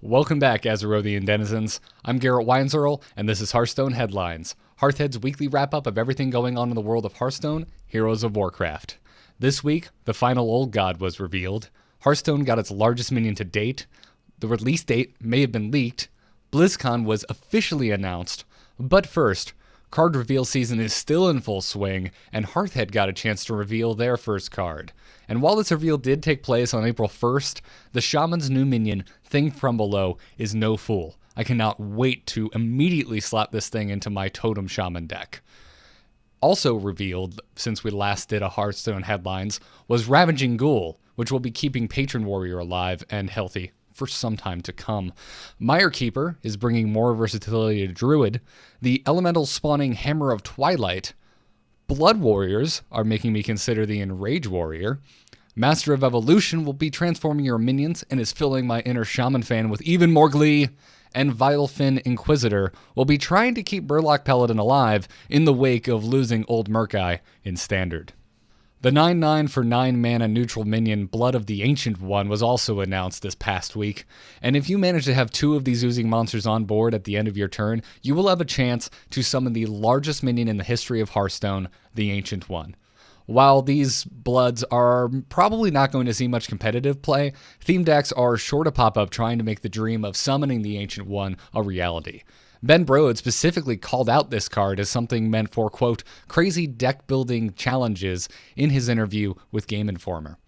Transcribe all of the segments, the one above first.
Welcome back, Azerothian denizens. I'm Garrett Weinzerl, and this is Hearthstone Headlines, Hearthhead's weekly wrap-up of everything going on in the world of Hearthstone, Heroes of Warcraft. This week, the final Old God was revealed, Hearthstone got its largest minion to date, the release date may have been leaked, BlizzCon was officially announced, but first, card reveal season is still in full swing, and Hearthhead got a chance to reveal their first card. And while this reveal did take place on April 1st, the Shaman's new minion, Thing from Below, is no fool. I cannot wait to immediately slap this thing into my Totem Shaman deck. Also revealed, since we last did a Hearthstone Headlines, was Ravaging Ghoul, which will be keeping Patron Warrior alive and healthy for some time to come. Mire Keeper is bringing more versatility to Druid. The Elemental spawning Hammer of Twilight. Blood Warriors are making me consider the Enrage Warrior. Master of Evolution will be transforming your minions and is filling my inner Shaman fan with even more glee. And Vilefin Inquisitor will be trying to keep Burlock Paladin alive in the wake of losing Old Murkai in Standard. The 9/9 for 9 mana neutral minion Blood of the Ancient One was also announced this past week, and if you manage to have 2 of these oozing monsters on board at the end of your turn, you will have a chance to summon the largest minion in the history of Hearthstone, the Ancient One. While these Bloods are probably not going to see much competitive play, theme decks are sure to pop up trying to make the dream of summoning the Ancient One a reality. Ben Brode specifically called out this card as something meant for, quote, crazy deck-building challenges in his interview with Game Informer.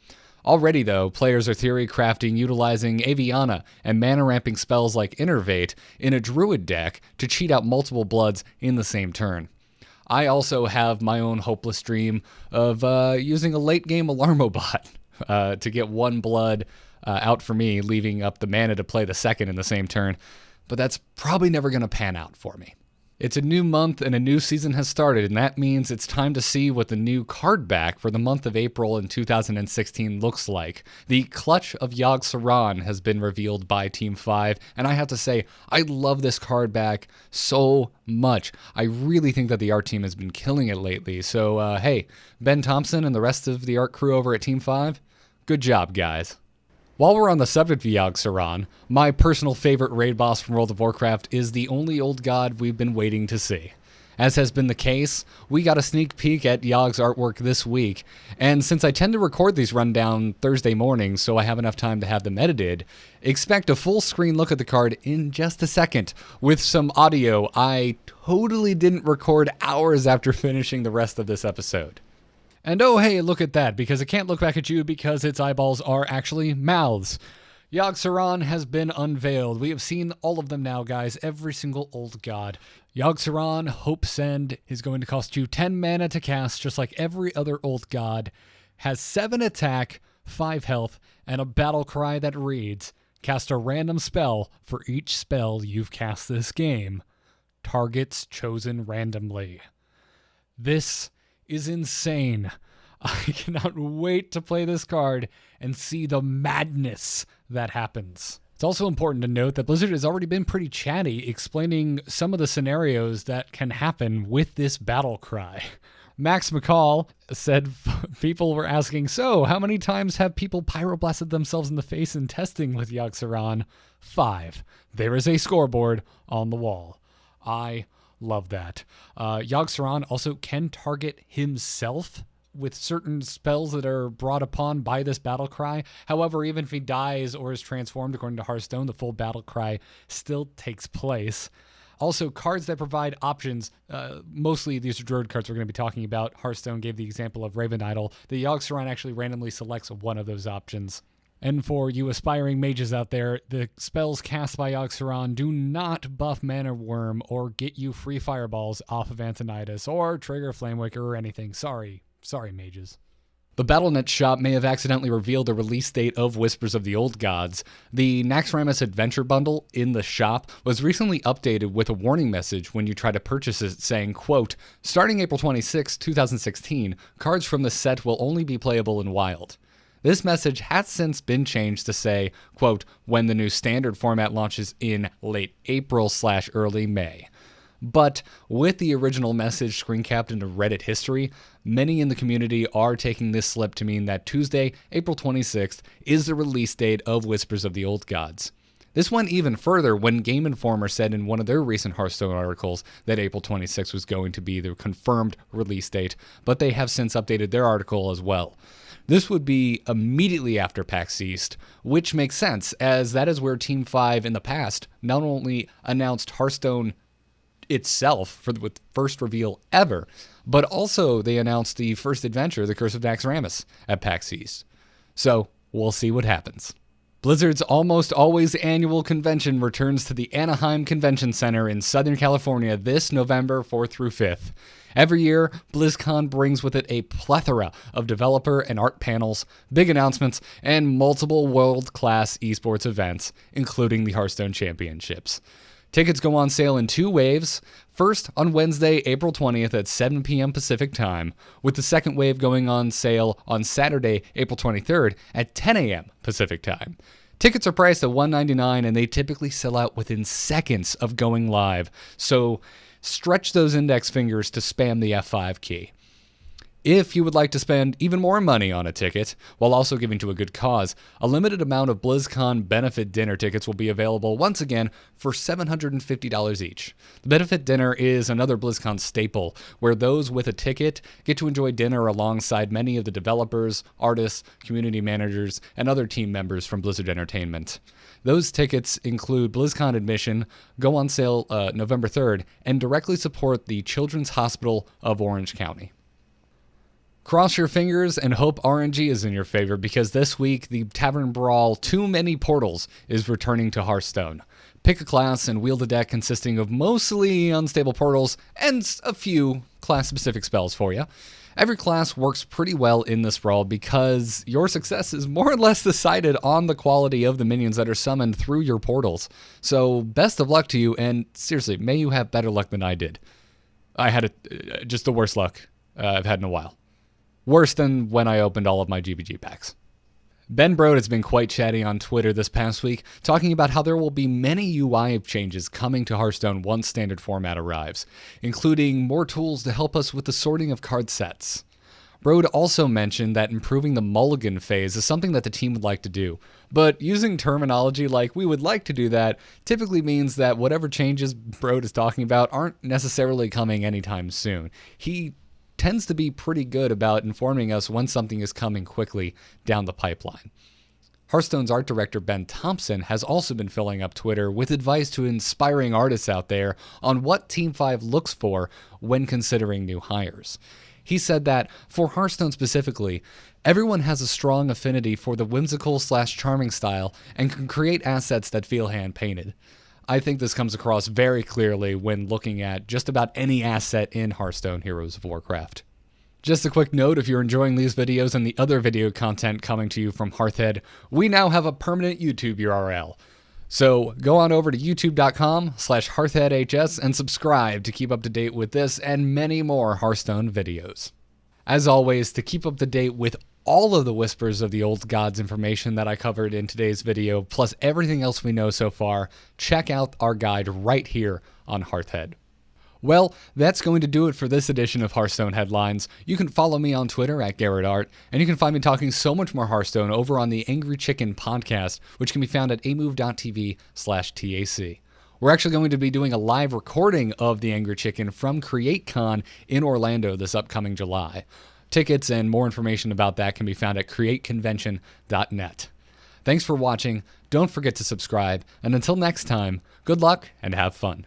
Already, though, players are theory crafting utilizing Aviana and mana-ramping spells like Innervate in a Druid deck to cheat out multiple Bloods in the same turn. I also have my own hopeless dream of using a late-game Alarmobot to get 1 Blood out for me, leaving up the mana to play the second in the same turn. But that's probably never going to pan out for me. It's a new month and a new season has started, and that means it's time to see what the new card back for the month of April in 2016 looks like. The Clutch of Yogg-Saron has been revealed by Team 5, and I have to say, I love this card back so much. I really think that the art team has been killing it lately, so hey, Ben Thompson and the rest of the art crew over at Team 5, good job, guys. While we're on the subject of Yogg-Saron, my personal favorite raid boss from World of Warcraft is the only old god we've been waiting to see. As has been the case, we got a sneak peek at Yogg's artwork this week, and since I tend to record these rundown Thursday mornings so I have enough time to have them edited, expect a full screen look at the card in just a second, with some audio I totally didn't record hours after finishing the rest of this episode. And oh hey, look at that, because it can't look back at you because its eyeballs are actually mouths. Yogg-Saron has been unveiled. We have seen all of them now, guys, every single old god. Yogg-Saron Hope Send is going to cost you 10 mana to cast, just like every other old god. Has 7 attack, 5 health, and a battle cry that reads, cast a random spell for each spell you've cast this game. Targets chosen randomly. This is insane. I cannot wait to play this card and see the madness that happens. It's also important to note that Blizzard has already been pretty chatty explaining some of the scenarios that can happen with this battle cry. Max McCall said people were asking, so how many times have people pyroblasted themselves in the face in testing with Yogg-Saron? 5. There is a scoreboard on the wall. I love that. Yogg-Saron also can target himself with certain spells that are brought upon by this battle cry. However, even if he dies or is transformed according to Hearthstone, the full battle cry still takes place. Also, cards that provide options, mostly these are Druid cards we're going to be talking about. Hearthstone gave the example of Raven Idol. The Yogg-Saron actually randomly selects one of those options. And for you aspiring mages out there, the spells cast by Yogg-Saron do not buff Mana Worm or get you free fireballs off of Antonidas or trigger Flamewaker or anything. Sorry, mages. The Battle.net shop may have accidentally revealed the release date of Whispers of the Old Gods. The Naxxramas Adventure Bundle in the shop was recently updated with a warning message when you try to purchase it saying, quote, starting April 26, 2016, cards from the set will only be playable in Wild. This message has since been changed to say, quote, when the new standard format launches in late April/early May. But with the original message screen capped into Reddit history, many in the community are taking this slip to mean that Tuesday, April 26th, is the release date of Whispers of the Old Gods. This went even further when Game Informer said in one of their recent Hearthstone articles that April 26 was going to be the confirmed release date, but they have since updated their article as well. This would be immediately after PAX East, which makes sense, as that is where Team 5 in the past not only announced Hearthstone itself with first reveal ever, but also they announced the first adventure, The Curse of Naxxramas, at PAX East. So, we'll see what happens. Blizzard's almost always annual convention returns to the Anaheim Convention Center in Southern California this November 4th through 5th. Every year, BlizzCon brings with it a plethora of developer and art panels, big announcements, and multiple world-class esports events, including the Hearthstone Championships. Tickets go on sale in 2 waves, first on Wednesday, April 20th at 7 p.m. Pacific Time, with the second wave going on sale on Saturday, April 23rd at 10 a.m. Pacific Time. Tickets are priced at $199 and they typically sell out within seconds of going live, so stretch those index fingers to spam the F5 key. If you would like to spend even more money on a ticket, while also giving to a good cause, a limited amount of BlizzCon benefit dinner tickets will be available once again for $750 each. The benefit dinner is another BlizzCon staple, where those with a ticket get to enjoy dinner alongside many of the developers, artists, community managers, and other team members from Blizzard Entertainment. Those tickets include BlizzCon admission, go on sale November 3rd, and directly support the Children's Hospital of Orange County. Cross your fingers and hope RNG is in your favor, because this week the Tavern Brawl Too Many Portals is returning to Hearthstone. Pick a class and wield a deck consisting of mostly unstable portals and a few class-specific spells for you. Every class works pretty well in this brawl because your success is more or less decided on the quality of the minions that are summoned through your portals. So best of luck to you, and seriously, may you have better luck than I did. I had just the worst luck I've had in a while. Worse than when I opened all of my GBG packs. Ben Brode has been quite chatty on Twitter this past week, talking about how there will be many UI changes coming to Hearthstone once standard format arrives, including more tools to help us with the sorting of card sets. Brode also mentioned that improving the mulligan phase is something that the team would like to do, but using terminology like "we would like to do that" typically means that whatever changes Brode is talking about aren't necessarily coming anytime soon. He tends to be pretty good about informing us when something is coming quickly down the pipeline. Hearthstone's art director Ben Thompson has also been filling up Twitter with advice to inspiring artists out there on what Team 5 looks for when considering new hires. He said that, for Hearthstone specifically, everyone has a strong affinity for the whimsical/charming style and can create assets that feel hand-painted. I think this comes across very clearly when looking at just about any asset in Hearthstone Heroes of Warcraft. Just a quick note, if you're enjoying these videos and the other video content coming to you from Hearthhead, we now have a permanent YouTube URL. So go on over to youtube.com/HearthheadHS and subscribe to keep up to date with this and many more Hearthstone videos. As always, to keep up to date with all of the Whispers of the Old Gods information that I covered in today's video, plus everything else we know so far, check out our guide right here on Hearthhead. Well, that's going to do it for this edition of Hearthstone Headlines. You can follow me on Twitter at GarrettArt, and you can find me talking so much more Hearthstone over on the Angry Chicken podcast, which can be found at amove.tv/TAC. We're actually going to be doing a live recording of the Angry Chicken from CreateCon in Orlando this upcoming July. Tickets and more information about that can be found at createconvention.net. Thanks for watching, don't forget to subscribe, and until next time, good luck and have fun.